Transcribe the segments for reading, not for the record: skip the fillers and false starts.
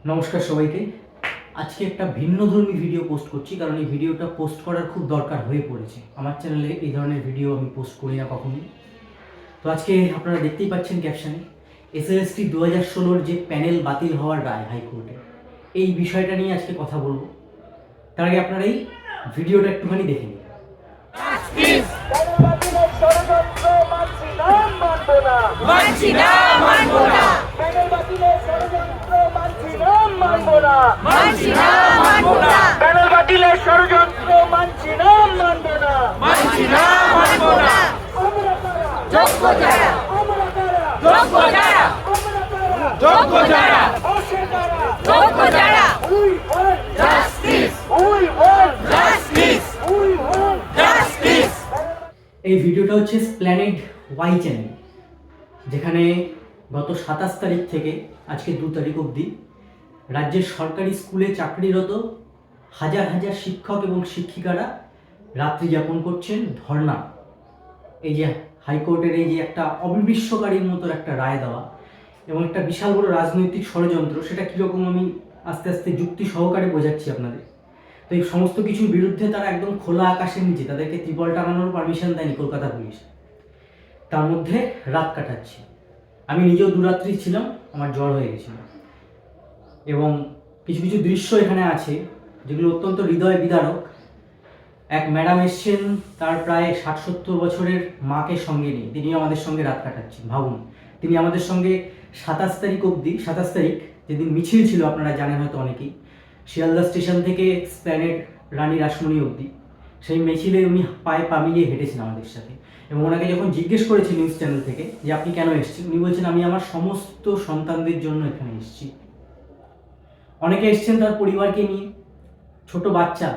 নমস্কার সবাইকে। আজকে একটা ভিন্নধর্মী ভিডিও পোস্ট করছি, কারণ এই ভিডিওটা পোস্ট করার খুব দরকার হয়ে পড়েছে। আমার চ্যানেলে এই ধরনের ভিডিও আমি পোস্ট করি না কখনোই। তো আজকে আপনারা দেখতেই পাচ্ছেন ক্যাপশনে এসএলএসটি 2016 যে প্যানেল বাতিল হওয়ার রায় হাইকোর্টে, এই বিষয়টা নিয়ে আজকে কথা বলবো। তার আগে আপনারা এই ভিডিওটা একটুখানি দেখে নিন। প্যানেল বাতিলের ষড়যন্ত্র মানছি না, মানব না, মানছি না, মানব না। যোগ্য যারা, যোগ্য যারা, যোগ্য যারা, যোগ্য যারা, we want justice, we want justice, we want justice। এই ভিডিওটা হচ্ছে স্প্ল্যানেড ওয়াই চ্যানেল, যেখানে গত 27 তারিখ থেকে আজকে 2 তারিখ অবধি রাজ্যের সরকারি স্কুলে চাকরিরত হাজার হাজার শিক্ষক এবং শিক্ষিকারা রাত্রি যাপন করছেন ধর্ণা। এই যে হাইকোর্টের এই যে একটা অবিশ্বাস্যকারীর মতো একটা রায় দেওয়া এবং একটা বিশাল বড় রাজনৈতিক ষড়যন্ত্র, সেটা কীরকম আমি আস্তে আস্তে যুক্তি সহকারে বোঝাচ্ছি আপনাদের। তো এই সমস্ত কিছুর বিরুদ্ধে তারা একদম খোলা আকাশের নিচে, তাদেরকে ত্রিপল টাঙানোর পারমিশন দেয়নি কলকাতা পুলিশ, তার মধ্যে রাত কাটাচ্ছি। আমি নিজেও দুরাত্রি ছিলাম, আমার জ্বর হয়ে গেছিল। এবং কিছু কিছু দৃশ্য এখানে আছে যেগুলো অত্যন্ত হৃদয় বিদারক। এক ম্যাডাম এসছেন, তার প্রায় 60-70 বছরের মাকে সঙ্গে নিয়ে তিনি আমাদের সঙ্গে রাত কাটাচ্ছেন। ভাবুন, তিনি আমাদের সঙ্গে 27 তারিখ অবধি, 27 তারিখ যেদিন মিছিল ছিল, আপনারা জানেন হয়তো অনেকেই, শিয়ালদা স্টেশন থেকে স্প্ল্যানেড রানী রাসমণি অবধি, সেই মিছিলে উনি পায়ে পা মিলিয়ে হেঁটেছেন আমাদের সাথে। এবং ওনাকে যখন জিজ্ঞেস করেছি নিউজ চ্যানেল থেকে যে আপনি কেন এসেছেন, উনি বলছেন আমি আমার সমস্ত সন্তানদের জন্য এখানে এসেছি। অনেকে এসছেন তার পরিবারকে নিয়ে, ছোট বাচ্চা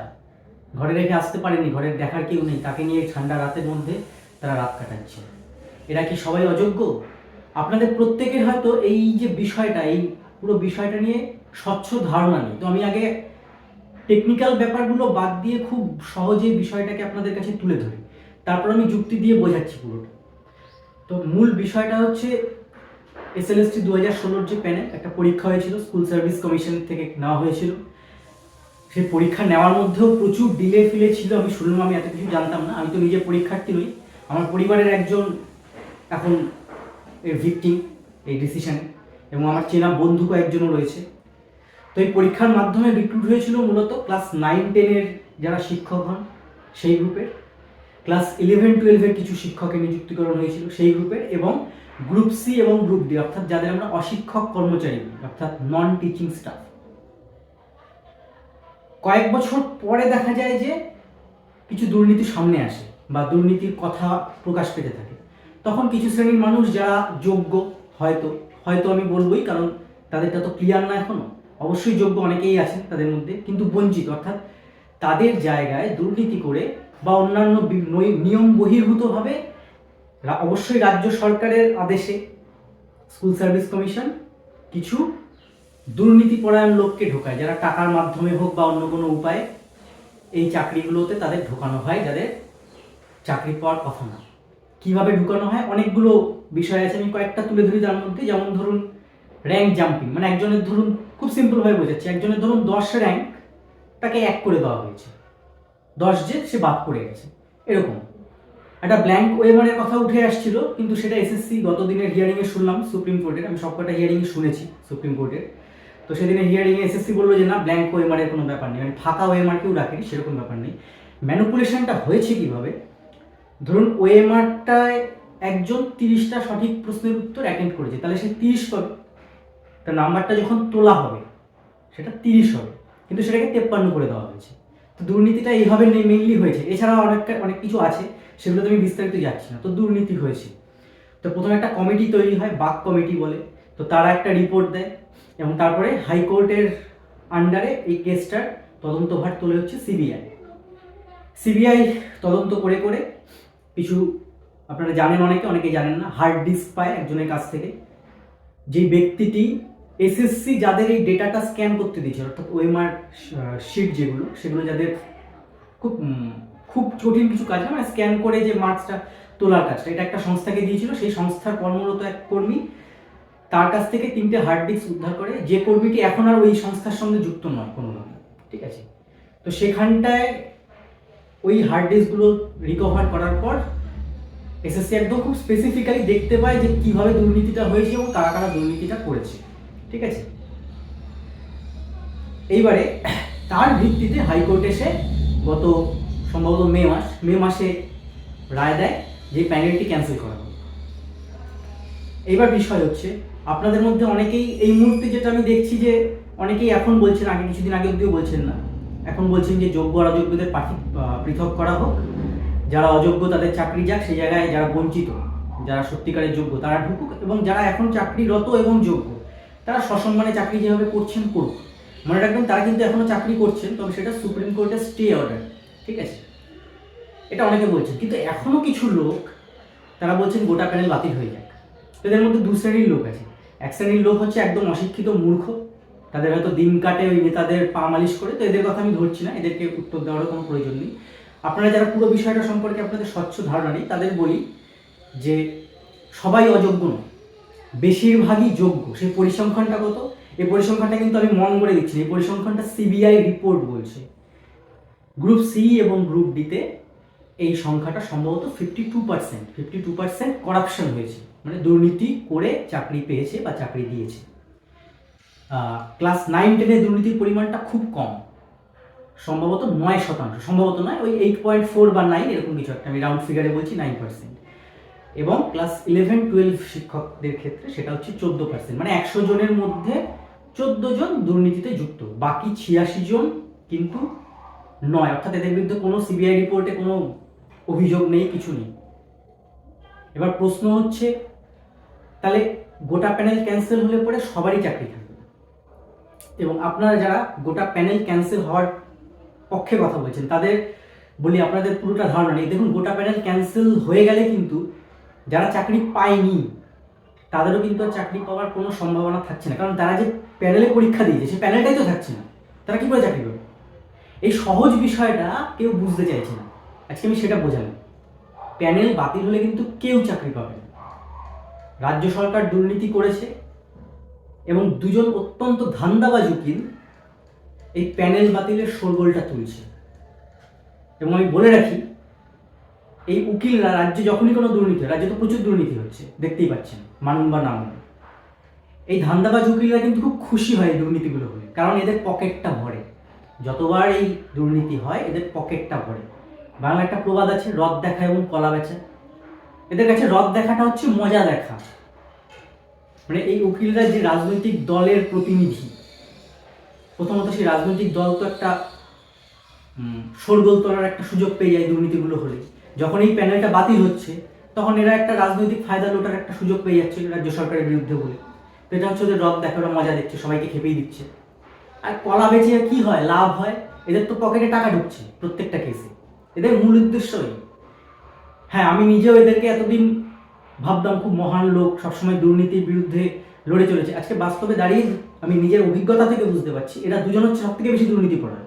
ঘরে রেখে আসতে পারেনি, ঘরের দেখার কেউ নেই, তাকে নিয়ে ঠান্ডা রাতের মধ্যে তারা রাত কাটাচ্ছে। এরা কি সবাই অযোগ্য? আপনাদের প্রত্যেকের হয়তো এই যে বিষয়টা, এই পুরো বিষয়টা নিয়ে স্বচ্ছ ধারণা নেই। তো আমি আগে টেকনিক্যাল ব্যাপারগুলো বাদ দিয়ে খুব সহজে বিষয়টাকে আপনাদের কাছে তুলে ধরি, তারপর আমি যুক্তি দিয়ে বোঝাচ্ছি পুরোটা। তো মূল বিষয়টা হচ্ছে এসএলএসটি 2016 যে প্যানেল, একটা পরীক্ষা হয়েছিল, স্কুল সার্ভিস কমিশন থেকে নেওয়া হয়েছিল। সেই পরীক্ষা নেওয়ার মধ্যেও প্রচুর ডিলে ফিলে ছিল। আমি শুনলাম, আমি এত কিছু জানতাম না। আমি তো নিজে পরীক্ষার্থী নই, আমার পরিবারের একজন এখন এর ভিকটিম এই ডিসিশনে, এবং আমার চেনা বন্ধু কয়েকজনও রয়েছে। তো এই পরীক্ষার মাধ্যমে রিক্রুট হয়েছিল মূলত ক্লাস 9-10-এর যারা শিক্ষক হন সেই গ্রুপের, ক্লাস 11-12-এর কিছু শিক্ষকের নিযুক্তিকরণ হয়েছিল সেই গ্রুপের, এবং গ্রুপ সি এবং গ্রুপ ডি, অর্থাৎ যাদের আমরা অশিক্ষক কর্মচারী, অর্থাৎ নন টিচিং স্টাফ। কয়েক বছর পরে দেখা যায় যে কিছু দুর্নীতি সামনে আসে বা দুর্নীতির কথা প্রকাশ পেতে থাকে। তখন কিছু শ্রেণীর মানুষ যারা যোগ্য, হয়তো হয়তো আমি বলবোই, কারণ তাদেরটা তো ক্লিয়ার না এখনো, অবশ্যই যোগ্য অনেকেই আছেন তাদের মধ্যে, কিন্তু বঞ্চিত, অর্থাৎ তাদের জায়গায় দুর্নীতি করে বা অন্যান্য নিয়ম বহির্ভূতভাবে, অবশ্যই রাজ্য সরকারের আদেশে স্কুল সার্ভিস কমিশন কিছু দুর্নীতিপরায়ণ লোককে ঢোকায়, যারা টাকার মাধ্যমে হোক বা অন্য কোনো উপায়ে এই চাকরিগুলোতে তাদের ঢোকানো হয়, যাদের চাকরি পাওয়ার কথা না। কীভাবে ঢুকানো হয় অনেকগুলো বিষয় আছে, আমি কয়েকটা তুলে ধরি তার মধ্যে। যেমন ধরুন র্যাঙ্ক জাম্পিং, মানে একজনের ধরুন, খুব সিম্পলভাবে বোঝাচ্ছি, একজনের ধরুন 10 র্যাঙ্ক, তাকে 1 করে দেওয়া হয়েছে, 10 যে সে বাদ পড়ে গেছে। এরকম একটা ব্ল্যাঙ্ক ওয়েমারের কথা উঠে আসছিল, কিন্তু সেটা এসএসসি গত দিনের হিয়ারিংয়ে শুনলাম সুপ্রিম কোর্টের, আমি সবকটা হিয়ারিংয়ে শুনেছি সুপ্রিম কোর্টের। তো সেদিনের হিয়ারিংয়ে এসএসসি বললো যে না, ব্ল্যাঙ্ক ওয়েমারের কোনো ব্যাপার নেই, মানে ফাঁকা ওয়েমারকেও রাখেনি, সেরকম ব্যাপার নেই। ম্যানিপুলেশনটা হয়েছে কীভাবে? ধরুন ওয়েমারটায় একজন 30টা সঠিক প্রশ্নের উত্তর অ্যাটেন্ড করেছে, তাহলে সে 30 পাবে, তার নাম্বারটা যখন তোলা হবে সেটা 30 হবে, কিন্তু সেটাকে 53 করে দেওয়া হয়েছে। তো দুর্নীতিটা এইভাবে মেইনলি হয়েছে। এছাড়াও অনেক কিছু আছে, সেগুলোতে আমি বিস্তারিত যাচ্ছি না। তো দুর্নীতি হয়েছে, তো প্রথমে একটা কমিটি তৈরি হয়, বাক কমিটি বলে। তো তারা একটা রিপোর্ট দেয়, এবং তারপরে হাইকোর্টের আন্ডারে এই কেসটার তদন্তভার তোলে হচ্ছে সিবিআই তদন্ত করে করে কিছু, আপনারা জানেন, অনেকে জানেন না, হার্ড ডিস্ক পায় একজনের কাছ থেকে, যে ব্যক্তিটি এসএসসি যাদের এই ডেটাটা স্ক্যান করতে দিয়েছিল, অর্থাৎ ওএমআর শিট যেগুলো, সেগুলো যাদের খুব খুব কঠিন কিছু কাজ না, মানে স্ক্যান করে যে মার্কসটা তোলার কাজটা, এটা একটা সংস্থাকে দিয়েছিল। সেই সংস্থার কর্মরত এক কর্মী তার কাছ থেকে 3টে হার্ড ডিস্ক উদ্ধার করে, যে কর্মীটি এখন আর ওই সংস্থার সঙ্গে যুক্ত নয় কোনোভাবে, ঠিক আছে। তো সেখানটায় ওই হার্ড ডিস্কগুলো রিকভার করার পর এসএসসি একদম খুব স্পেসিফিক্যালি দেখতে পায় যে কীভাবে দুর্নীতিটা হয়েছে এবং কারা কারা দুর্নীতিটা করেছে, ঠিক আছে। এইবারে তার ভিত্তিতে হাইকোর্ট এসে গত সম্ভবত মে মাসে রায় দেয় যে প্যানেলটি ক্যান্সেল করা হবে। এইবার বিষয় হচ্ছে, আপনাদের মধ্যে অনেকেই এই মুহূর্তে যেটা আমি দেখছি যে অনেকেই এখন বলছেন, আগে কিছুদিন আগে অবধিও বলছেন না, এখন বলছেন যে যোগ্য আর অযোগ্যদের পৃথক করা হোক, যারা অযোগ্য তাদের চাকরি যাক, সেই জায়গায় যারা বঞ্চিত, যারা সত্যিকারের যোগ্য তারা ঢুকুক, এবং যারা এখন চাকরিরত এবং যোগ্য তারা সসম্মানে চাকরি যেভাবে করছেন করুক। মনে রাখবেন তারা কিন্তু এখনো চাকরি করছেন, তবে সেটা সুপ্রিম কোর্টের স্টে অর্ডার, ঠিক আছে। এটা অনেকে বলছেন, কিন্তু এখনো কিছু লোক তারা বলছেন গোটা প্যানেল বাতিল হয়ে যাক। এদের মধ্যে দু শ্রেণীর লোক আছে। এক শ্রেণীর লোক হচ্ছে একদম অশিক্ষিত মূর্খ, তাদের হয়তো দিন কাটে ওই নেতাদের পা মালিশ করে, তো এদের কথা আমি ধরছি না, এদেরকে উত্তর দেওয়ারও কোনো প্রয়োজন নেই। আপনারা যারা পুরো বিষয়টা সম্পর্কে আপনাদের স্বচ্ছ ধারণা নেই, তাদের বলি যে সবাই অযোগ্য নয়, বেশিরভাগই যোগ্য। সেই পরিসংখ্যানটা কত? এই পরিসংখ্যানটা কিন্তু আমি মন করে দিচ্ছি, এই পরিসংখ্যানটা সিবিআই রিপোর্ট বলছে। গ্রুপ সি এবং গ্রুপ ডিতে এই সংখ্যাটা সম্ভবত 52% করাপশন হয়েছে, মানে দুর্নীতি করে চাকরি পেয়েছে বা চাকরি দিয়েছে। ক্লাস 9-10-এ দুর্নীতির পরিমাণটা খুব কম, সম্ভবত 9%, সম্ভবত নয়, ওই 8.4 বা 9 এরকম কিছু একটা, আমি রাউন্ড ফিগারে বলছি 9%। এবং ক্লাস 11-12 শিক্ষকদের ক্ষেত্রে সেটা হচ্ছে 14%, মানে 100 জনের মধ্যে 14 জন দুর্নীতিতে যুক্ত, বাকি 86 জন কিন্তু নয়, অর্থাৎ এদের বিরুদ্ধে কোনো সিবিআই রিপোর্টে কোনো অভিযোগ নেই, কিছু নেই। এবার প্রশ্ন হচ্ছে, তাহলে গোটা প্যানেল ক্যান্সেল হলে পরে সবারই চাকরি থাকবে, এবং আপনারা যারা গোটা প্যানেল ক্যান্সেল হওয়ার পক্ষে কথা বলছেন তাদের বলি আপনাদের পুরোটা ধারণা নেই। দেখুন, গোটা প্যানেল ক্যান্সেল হয়ে গেলে কিন্তু যারা চাকরি পায়নি তাদেরও কিন্তু আর চাকরি পাওয়ার কোনো সম্ভাবনা থাকছে না, কারণ তারা যে প্যানেলে পরীক্ষা দিয়েছে সেই প্যানেলটাই তো থাকছে না, তারা কী করে চাকরি পাবে? এই সহজ বিষয়টা কেউ বুঝতে চাইছে না, আজকে আমি সেটা বোঝালাম। প্যানেল বাতিল হলে কিন্তু কেউ চাকরি পাবে না। রাজ্য সরকার দুর্নীতি করেছে এবং দুজন অত্যন্ত ধান্দাবাজ উকিল এই প্যানেল বাতিলের শোরগোলটা তুলছে। এবং আমি বলে রাখি, এই উকিলরা রাজ্যে যখনই কোনো দুর্নীতি হয়, রাজ্যে তো প্রচুর দুর্নীতি হচ্ছে দেখতেই পাচ্ছেন, মানুন বা না মানুন, এই ধান্দাবাজ উকিলরা কিন্তু খুব খুশি হয় এই দুর্নীতিগুলো হলে, কারণ এদের পকেটটা ভরে। যতবার এই দুর্নীতি হয় এদের পকেটটা ভরে। বাংলা একটা প্রবাদ আছে, রদ দেখা এবং কলা বেচা। এদের কাছে রদ দেখাটা হচ্ছে মজা দেখা, মানে এই উকিলরা যে রাজনৈতিক দলের প্রতিনিধি, প্রথমত সেই রাজনৈতিক দল তো একটা শোরগোল তোলার একটা সুযোগ পেয়ে যায় দুর্নীতিগুলো হলে। যখন এই প্যানেলটা বাতিল হচ্ছে তখন এরা একটা রাজনৈতিক ফায়দা লোটার একটা সুযোগ পেয়ে যাচ্ছে রাজ্য সরকারের বিরুদ্ধে বলে। তো এটা হচ্ছে ওদের রদ দেখা, ওরা মজা দেখছে, সবাইকে খেপেই দিচ্ছে। আর কলা বেচে কি হয়, লাভ হয়, এদের তো পকেটে টাকা ঢুকছে প্রত্যেকটা কেসে, এদের মূল উদ্দেশ্যই। হ্যাঁ, আমি নিজেও এদেরকে এতদিন ভাবতাম খুব মহান লোক, সবসময় দুর্নীতির বিরুদ্ধে লড়ে চলেছে। আজকে বাস্তবে দাঁড়িয়ে আমি নিজের অভিজ্ঞতা থেকে বুঝতে পারছি এরা দুজন হচ্ছে সব থেকে বেশি দুর্নীতি পরায়ণ।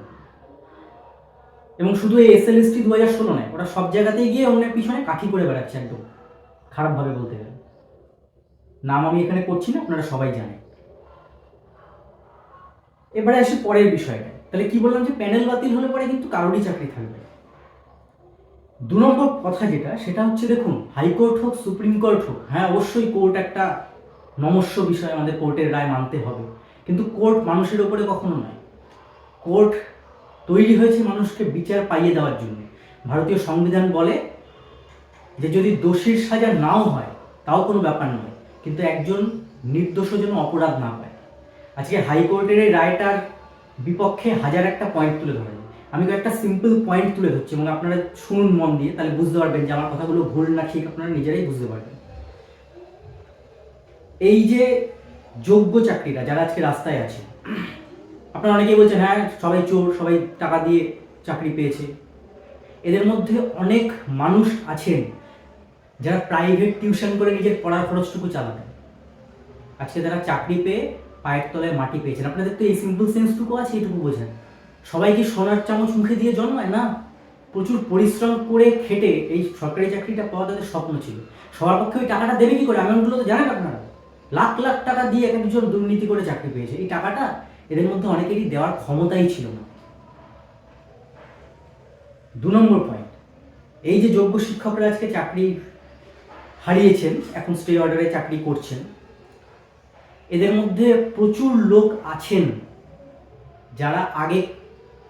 এবং শুধু এই SLST 2016 নয়, ওরা সব জায়গাতেই গিয়ে অন্যের পিছনে কাঠি করে বেড়াচ্ছে, একদম খারাপভাবে বলতে গেলে। নাম আমি এখানে করছি না, আপনারা সবাই জানেন। এবারে আসি পরের বিষয়টা। তাহলে কি বললাম যে প্যানেল বাতিল হলে পরে কিন্তু কারোরই চাকরি থাকবে। 2 নম্বর কথা যেটা, সেটা হচ্ছে দেখুন, হাইকোর্ট হোক সুপ্রিম কোর্ট হোক, হ্যাঁ অবশ্যই কোর্ট একটা নমস্য বিষয়, আমাদের কোর্টের রায় মানতে হবে, কিন্তু কোর্ট মানুষের ওপরে কখনো নয়। কোর্ট তৈরি হয়েছে মানুষকে বিচার পাইয়ে দেওয়ার জন্য। ভারতীয় সংবিধান বলে যে যদি দোষীর সাজা নাও হয় তাও কোনো ব্যাপার নয়, কিন্তু একজন নির্দোষ যেন অপরাধ না পায়। আজকে হাইকোর্টের এই রায়টার বিপক্ষে 1001টা পয়েন্ট তুলে ধরা যায়। আমি কয়েকটা সিম্পল পয়েন্ট তুলে ধরছি এবং আপনারা শুনুন মন দিয়ে, তাহলে বুঝতে পারবেন যে আমার কথাগুলো ভুল না ঠিক, আপনারা নিজেরাই বুঝতে পারবেন। এই যে যোগ্য চাকরিরা যারা আজকে রাস্তায় আছে, আপনারা অনেকেই বলছেন হ্যাঁ সবাই চোর, সবাই টাকা দিয়ে চাকরি পেয়েছে। এদের মধ্যে অনেক মানুষ আছেন যারা প্রাইভেট টিউশন করে নিজের পড়ার খরচটুকু চালাতেন, আজকে তারা চাকরি পেয়ে পায়ের তলায় মাটি পেয়েছেন। আপনাদের তো এই সিম্পল সেন্সটুকু আছে, এইটুকু বোঝেন। সবাই কি সোনার চামচ মুখে দিয়ে জন্মায় না? প্রচুর পরিশ্রম করে খেটে এই সরকারি চাকরিটা পাওয়া তাদের স্বপ্ন ছিল। সবার পক্ষে ওই টাকাটা দেবে কি করে, অ্যামাউন্টগুলো তো জানেন আপনারা, লাখ লাখ টাকা দিয়ে এক একজন দুর্নীতি করে চাকরি পেয়েছে। এই টাকাটা এদের মধ্যে অনেকেরই দেওয়ার ক্ষমতাই ছিল না। 2 নম্বর পয়েন্ট, এই যে যোগ্য শিক্ষকরা আজকে চাকরি হারিয়েছেন, এখন স্টে অর্ডারে চাকরি করছেন, এদের মধ্যে প্রচুর লোক আছেন যারা আগে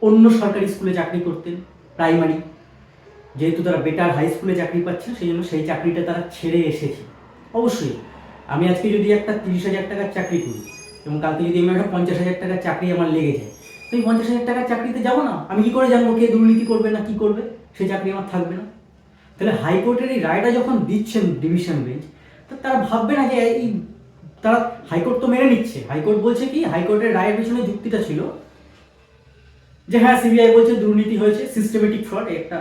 অন্য সরকারি স্কুলে চাকরি করতেন, প্রাইমারি, যেহেতু তারা বেটার হাই স্কুলে চাকরি পাচ্ছেন সেই জন্য সেই চাকরিটা তারা ছেড়ে এসেছে। অবশ্যই আমি আজকে যদি একটা 30,000 টাকার চাকরি করি এবং কালকে যদি আমি একটা 50,000 টাকার চাকরি আমার লেগে যায়, তো এই 50,000 টাকার চাকরিতে যাবো না? আমি কি করে জানবো কে দুর্নীতি করবে না কি করবে? সেই চাকরি আমার থাকবে না। তাহলে হাইকোর্টের এই রায়টা যখন দিচ্ছেন ডিভিশন বেঞ্চ, তো তারা ভাববে না যে এই তারা হাইকোর্ট তো মেনে নিচ্ছে। হাইকোর্ট বলছে কি, হাইকোর্টের রায়ের পেছনে যুক্তিটা ছিল যে হ্যাঁ সিবিআই বলছে দুর্নীতি হয়েছে, সিস্টেমেটিক ফ্রড, একটা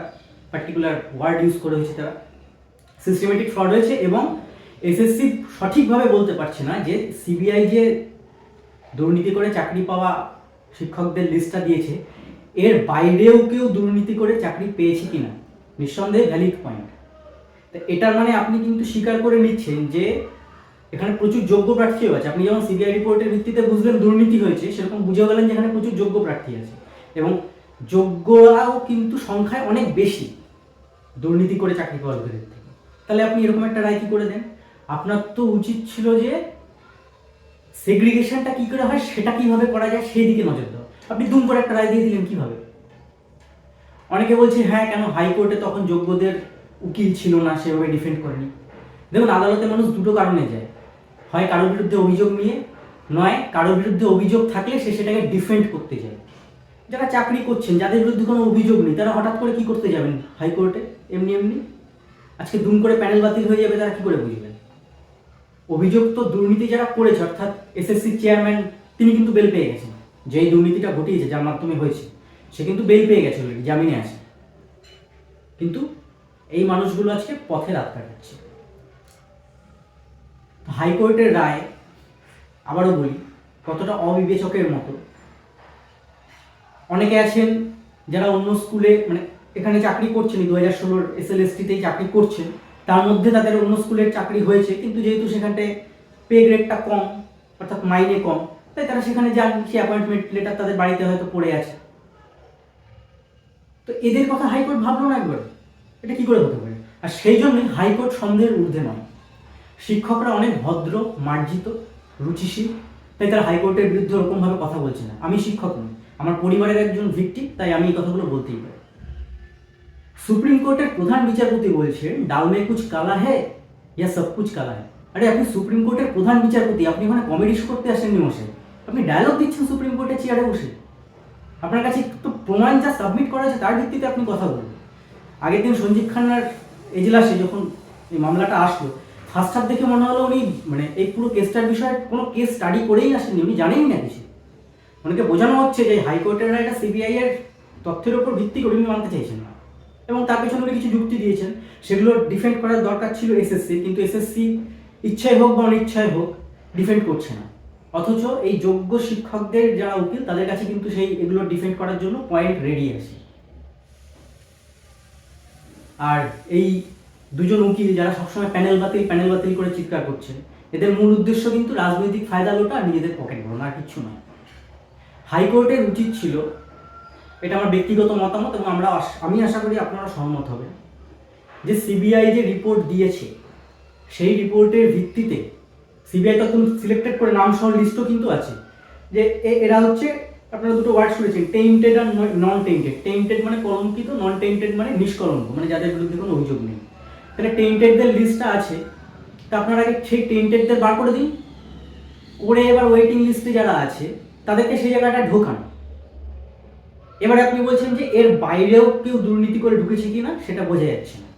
পার্টিকুলার ওয়ার্ড ইউজ করে হয়েছে তারা, সিস্টেমেটিক ফ্রড হয়েছে এবং এসএসসি সঠিকভাবে বলতে পারছে না যে সিবিআই যে দুর্নীতি করে চাকরি পাওয়া শিক্ষকদের লিস্টটা দিয়েছে এর বাইরেও কেউ দুর্নীতি করে চাকরি পেয়েছে কিনা। নিঃসন্দেহে ভ্যালিড পয়েন্ট। তো এটার মানে আপনি কিন্তু স্বীকার করে নিচ্ছেন যে এখানে প্রচুর যোগ্য প্রার্থীও আছে। আপনি যেমন সিবিআই রিপোর্টের ভিত্তিতে বুঝলেন দুর্নীতি হয়েছে, সেরকম বুঝে গেলেন যে এখানে প্রচুর যোগ্য প্রার্থী আছে এবং যোগ্যরাও কিন্তু সংখ্যায় অনেক বেশি দুর্নীতি করে চাকরি পাওয়া লোকেদের থেকে। তাহলে আপনি এরকম একটা রায় কি করে দেন? আপনার তো উচিত ছিল যে সেগ্রিগেশনটা কি করে হয়, সেটা কিভাবে করা যায় সেই দিকে নজর দেওয়া। আপনি দুম করে একটা রায় দিয়ে দিলেন কিভাবে? অনেকে বলছে হ্যাঁ কেন হাইকোর্টে তখন যোগ্যদের উকিল ছিল না, সেভাবে ডিফেন্ড করেনি। দেখুন, আদালতে মানুষ দুটো কারণে যায়, হয় কারোর বিরুদ্ধে অভিযোগ নিয়ে, নয় কারোর বিরুদ্ধে অভিযোগ থাকলে সে সেটাকে ডিফেন্ড করতে যায়। যারা চাকরি করছেন, যাদের বিরুদ্ধে কোনো অভিযোগ নেই, তারা হঠাৎ করে কি করতে যাবেন হাইকোর্টে এমনি এমনি? আজকে দুম করে প্যানেল বাতিল হয়ে যাবে, তারা কি করে বুঝবেন? অভিযোগ তো দুর্নীতি যারা করেছে, অর্থাৎ এসএসসি চেয়ারম্যান, তিনি কিন্তু বেল পেয়ে গেছেন। যেই দুর্নীতিটা ঘটিয়েছে, যার মাধ্যমে হয়েছে, সে কিন্তু বেল পেয়ে গেছে, অলরেডি জামিনে আছে। কিন্তু এই মানুষগুলো আজকে পথে রাত কাটাচ্ছে। হাইকোর্টের রায়, আবারও বলি, কতটা অবিবেচকের মতো। অনেকে আছেন যারা অন্য স্কুলে, মানে এখানে চাকরি করছেন, 2016 SLST-তেই চাকরি করছেন, তার মধ্যে তাদের অন্য স্কুলের চাকরি হয়েছে, কিন্তু যেহেতু সেখানটায় পে গ্রেডটা কম, অর্থাৎ মাইনে কম, তাই তারা সেখানে যান, সে অ্যাপয়েন্টমেন্ট লেটার তাদের বাড়িতে হয়তো পড়ে আছে। তো এদের কথা হাইকোর্ট ভাবলো না একবার? এটা কি করে হতে পারে? আর সেই জন্যই হাইকোর্ট সন্দেহের ঊর্ধ্বে নয়। শিক্ষকরা অনেক ভদ্র, মার্জিত, রুচিশীল, তাই তারা হাইকোর্টের বিরুদ্ধে ওরকমভাবে কথা বলছে না। আমি শিক্ষক নই, আমার পরিবারের একজন ভিক্টিম, তাই আমি এই কথাগুলো বলতেই পারি। সুপ্রিম কোর্টের প্রধান বিচারপতি বলছেন ডাল মে কুছ কালা হ্যায় ইয়া সব কুছ কালা হ্যায়। আরে আপনি সুপ্রিম কোর্টের প্রধান বিচারপতি, আপনি ওখানে কমেডি শো করতে আসেননি বসে, আপনি ডায়লগ দিচ্ছেন সুপ্রিম কোর্টের চেয়ারে বসে। আপনার কাছে তো প্রমাণ যা সাবমিট করা আছে তার ভিত্তিতে আপনি কথা বলবেন। আগের দিন সঞ্জীব খান্নার এজলাসে যখন এই মামলাটা আসলো, ফার্স্ট হাফ দেখে মনে হলো উনি মানে এই পুরো কেসটার বিষয়ে কোনো কেস স্টাডি করেই আসেননি, উনি জানেনই না কিছু। অনেকে বোঝানো হচ্ছে যে হাইকোর্টের রায়টা সিবিআই এর তথ্যের উপর ভিত্তি করে উনি মানতে চাইছেন না, এবং তার পেছনে উনি কিছু যুক্তি দিয়েছেন, সেগুলো ডিফেন্ড করার দরকার ছিল এসএসসি, কিন্তু এসএসসি ইচ্ছায় হোক বা অনিচ্ছায় হোক ডিফেন্ড করছে না। অথচ এই যোগ্য শিক্ষকদের যারা উকিল, তাদের কাছে কিন্তু সেই এগুলো ডিফেন্ড করার জন্য পয়েন্ট রেডি আছে। আর এই দুজন উকিল যারা সবসময় প্যানেল বাতিল করে চিৎকার করছেন, এদের মূল উদ্দেশ্য কিন্তু রাজনৈতিক ফায়দা লোটা আর নিজেদের পকেট ভরানো, আর কিছু নয়। হাইকোর্টের উচিত ছিল, এটা আমার ব্যক্তিগত মতামত এবং আমি আশা করি আপনারা সহমত হবেন, যে সিবিআই যে রিপোর্ট দিয়েছে সেই রিপোর্টের ভিত্তিতে, সিবিআই তো সিলেক্টেড করে নাম সহ লিস্টও কিন্তু আছে, যে এরা হচ্ছে, আপনারা দুটো ওয়ার্ড শুনেছেন, টেইন্টেড আর নন টেইন্টেড। টেইন্টেড মানে কলঙ্কিত, নন টেইন্টেড মানে নিষ্কলঙ্ক, মানে যাদের বিরুদ্ধে কোনো অভিযোগ নেই। তাহলে টেইন্টেডদের লিস্টটা আছে, তা আপনারা আগে সেই টেইন্টেডদের বার করে দিন, করে এবার ওয়েটিং লিস্টে যারা আছে তাদেরকে সেই জায়গাটা ঢোকান। এবার আপনি বলছেন যে এর বাইরেও কেউ দুর্নীতি করে ঢুকেছে কিনা সেটা বোঝা যাচ্ছে না।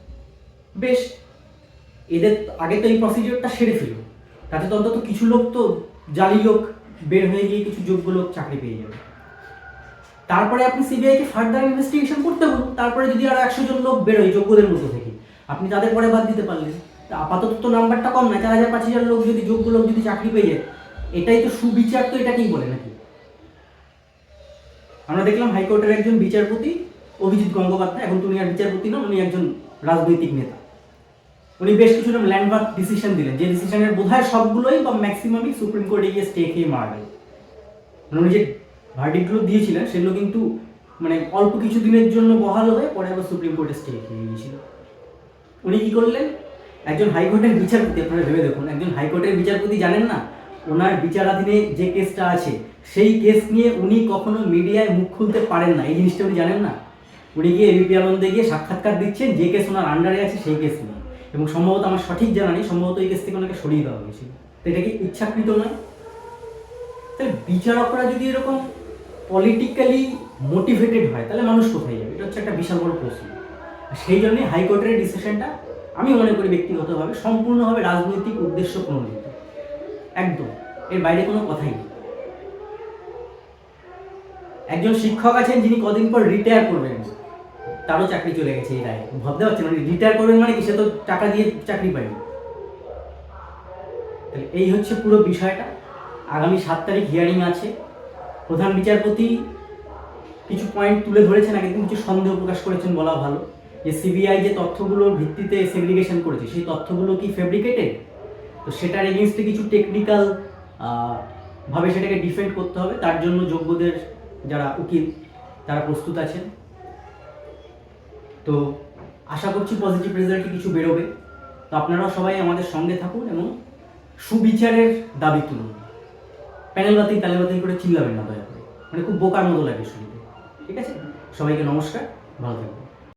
বেশ, এদের আগে তো এই প্রসিডিওরটা সেরে ফেল, তাতে তো অন্তত কিছু লোক তো জালি লোক বের হয়ে গিয়ে কিছু যোগ্য লোক চাকরি পেয়ে যাবে। তারপরে আপনি সিবিআইকে ফার্দার ইনভেস্টিগেশন করতে বলুন, তারপরে যদি আর 100 জন লোক বেরোয় যোগ্যদের মধ্যে থেকে, আপনি তাদের পরে বাদ দিতে পারলেন। আপাতত তো নাম্বারটা কম না, 4000-5000 লোক যদি যোগ্য লোক যদি চাকরি পেয়ে যায়, এটাই তো সুবিচার, তো এটাকেই বলে নাকি? আমরা দেখলাম হাইকোর্টের একজন বিচারপতি অভিজিৎ গঙ্গোপাধ্যায়, এখন তো উনি আর বিচারপতি নন, উনি একজন রাজনৈতিক নেতা, উনি বেশ কিছু ল্যান্ডমার্ক ডিসিশন দিলেন, যে ডিসিশনের বোধহয় সবগুলোই বা ম্যাক্সিমামই সুপ্রিম কোর্টে গিয়ে স্টে খেয়ে মারা গেল। মানে উনি যে ভার্ডিক্টগুলো দিয়েছিলেন সেগুলো কিন্তু মানে অল্প কিছু দিনের জন্য বহাল হয়ে পরে আবার সুপ্রিম কোর্টে স্টে খেয়ে গিয়েছিল। উনি কি করলেন, একজন হাইকোর্টের বিচারপতি, আপনারা ভেবে দেখুন, একজন হাইকোর্টের বিচারপতি জানেন না ওনার বিচারাধীনে যে কেসটা আছে সেই কেস নিয়ে উনি কখনো মিডিয়ায় মুখ খুলতে পারেন না, এই জিনিসটা উনি জানেন না। উনি গিয়ে এবিপি আনন্দে গিয়ে সাক্ষাৎকার দিচ্ছেন যে কেস ওনার আন্ডারে আছে সেই কেস নিয়ে, এবং সম্ভবত আমার সঠিক জানা নেই, সম্ভবত এই কেস থেকে ওনাকে সরিয়ে দেওয়া হয়েছিল। তো এটা কি ইচ্ছাকৃত নয়? তাহলে বিচারকরা যদি এরকম পলিটিক্যালি মোটিভেটেড হয় তাহলে মানুষ কোথায় যাবে? এটা হচ্ছে একটা বিশাল বড় প্রশ্ন। সেই জন্যই হাইকোর্টের ডিসিশনটা আমি মনে করি ব্যক্তিগতভাবে সম্পূর্ণভাবে রাজনৈতিক উদ্দেশ্য প্রণোদিত, একদম, এর বাইরে কোনো কথাই নেই। একজন শিক্ষক আছেন যিনি কদিন পর রিটায়ার করবেন, তারও চাকরি চলে গেছে এই রায়ে। ভাবতে পারছেন মানে রিটায়ার করবেন মানে কি, সে তো টাকা দিয়ে চাকরি পায়নি। তাহলে এই হচ্ছে পুরো বিষয়টা। আগামী 7 তারিখ হিয়ারিং আছে। প্রধান বিচারপতি কিছু পয়েন্ট তুলে ধরেছেন, আগে কিছু সন্দেহ প্রকাশ করেছেন বলা ভালো, যে সিবিআই যে তথ্যগুলোর ভিত্তিতে সেগ্রিগেশন করেছে সেই তথ্যগুলো কি ফেব্রিকেটেড। তো সেটার এগেনস্টে কিছু টেকনিক্যাল ভাবে সেটাকে ডিফেন্ড করতে হবে, তার জন্য যোগ্যদের যারা উকিল তারা প্রস্তুত আছেন। তো আশা করছি পজিটিভ রেজাল্টে কিছু বেরোবে। তো আপনারাও সবাই আমাদের সঙ্গে থাকুন এবং সুবিচারের দাবি তুলুন। প্যানেল বাতিল করে চিল্লাবেন না দয়া করে, মানে খুব বোকার মতো লাগে শুনতে। ঠিক আছে, সবাইকে নমস্কার, ভালো থাকবেন।